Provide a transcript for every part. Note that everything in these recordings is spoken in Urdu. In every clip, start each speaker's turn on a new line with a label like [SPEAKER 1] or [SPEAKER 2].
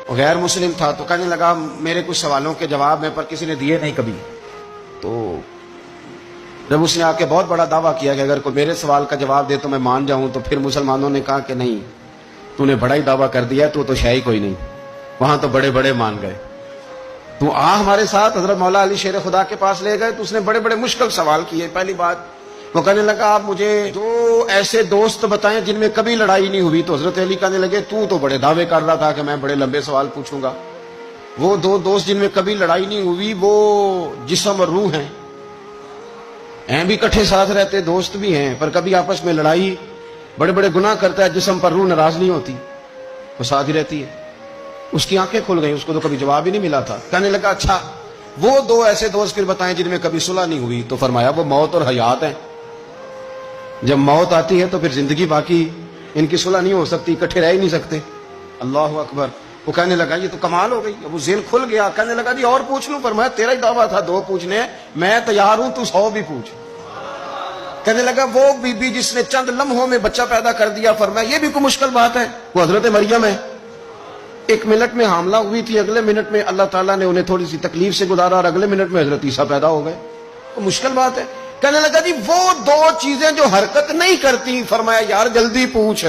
[SPEAKER 1] غیر مسلم تھا تو کہنے لگا میرے کچھ سوالوں کے جواب میں پر کسی نے دیے نہیں کبھی. تو جب اس نے آ کے بہت بڑا دعویٰ کیا کہ اگر کوئی میرے سوال کا جواب دے تو میں مان جاؤں, تو پھر مسلمانوں نے کہا کہ نہیں, تو نے بڑا ہی دعویٰ کر دیا, تو شے ہی کوئی نہیں, وہاں تو بڑے بڑے مان گئے, تو ہمارے ساتھ. حضرت مولا علی شیر خدا کے پاس لے گئے تو اس نے بڑے بڑے مشکل سوال کیے. پہلی بات وہ کہنے لگا آپ مجھے 2 ایسے دوست بتائیں جن میں کبھی لڑائی نہیں ہوئی. تو حضرت علی کہنے لگے تو بڑے دعوے کر رہا تھا کہ میں بڑے لمبے سوال پوچھوں گا. وہ 2 دوست جن میں کبھی لڑائی نہیں ہوئی وہ جسم اور روح ہیں بھی کٹھے ساتھ رہتے, دوست بھی ہیں, پر کبھی آپس میں لڑائی, بڑے بڑے گناہ کرتا ہے, جسم پر روح ناراض نہیں ہوتی, وہ ساتھ ہی رہتی ہے. اس کی آنکھیں کھل گئی, اس کو تو کبھی جواب ہی نہیں ملا تھا. کہنے لگا اچھا وہ 2 ایسے دوست پھر بتائیں جن میں کبھی صلح نہیں ہوئی. تو فرمایا وہ موت اور حیات ہیں. جب موت آتی ہے تو پھر زندگی باقی, ان کی صلح نہیں ہو سکتی, اکٹھے رہ ہی نہیں سکتے. اللہ اکبر. وہ کہنے لگا یہ تو کمال ہو گئی. وہ ذہن کھل گیا. کہنے لگا جی اور پوچھ لوں. فرمایا تیرا ہی دعویٰ تھا 2 پوچھنے, میں تیار ہوں, تو 100 بھی پوچھ. کہنے لگا وہ بی بی جس نے چند لمحوں میں بچہ پیدا کر دیا, فرمایا یہ بھی کوئی مشکل بات ہے. وہ حضرت مریم ہے, 1 منٹ میں حاملہ ہوئی تھی, اگلے منٹ میں اللہ تعالیٰ نے انہیں تھوڑی سی تکلیف سے گزارا, اور اگلے منٹ میں حضرت عیسیٰ پیدا ہو گئے. تو مشکل بات ہے. کہنے لگا جی وہ 2 چیزیں جو حرکت نہیں کرتی. فرمایا یار جلدی پوچھ,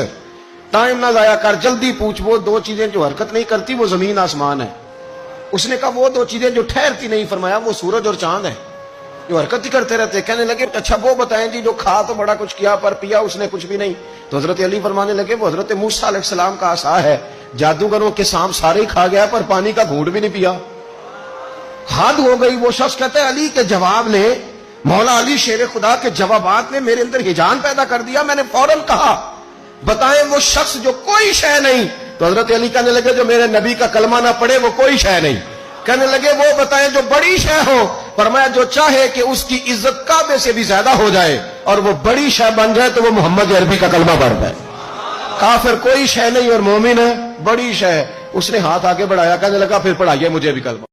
[SPEAKER 1] ٹائم نہ ضائع کر, جلدی پوچھ. وہ 2 چیزیں جو حرکت نہیں کرتی وہ زمین آسمان ہے. اس نے کہا وہ 2 چیزیں جو ٹھہرتی نہیں. فرمایا وہ سورج اور چاند ہے جو حرکت ہی کرتے رہتے. کہنے لگے اچھا وہ بتائیں جی جو کھا تو بڑا کچھ کیا پر پیا اس نے کچھ بھی نہیں. تو حضرت علی فرمانے لگے وہ حضرت موسیٰ علیہ السلام کا عصا ہے, جادوگروں کے سانپ سارے ہی کھا گیا پر پانی کا گھونٹ بھی نہیں پیا. حد ہو گئی. وہ شخص کہتا ہے علی کے جواب نے, مولا علی شیر خدا کے جوابات نے میرے اندر ہجان پیدا کر دیا. میں نے فوراً کہا بتائیں وہ شخص جو کوئی شے نہیں. تو حضرت علی کہنے لگے جو میرے نبی کا کلمہ نہ پڑھے وہ کوئی شے نہیں. کہنے لگے وہ بتائیں جو بڑی شے ہو. فرمایا جو چاہے کہ اس کی عزت کعبے سے بھی زیادہ ہو جائے اور وہ بڑی شے بن جائے تو وہ محمد عربی کا کلمہ پڑھ جائے. کافر کوئی شے نہیں اور مومن ہے بڑی شے. اس نے ہاتھ آگے بڑھایا, کہنے لگا پھر پڑھائیے مجھے بھی کلمہ.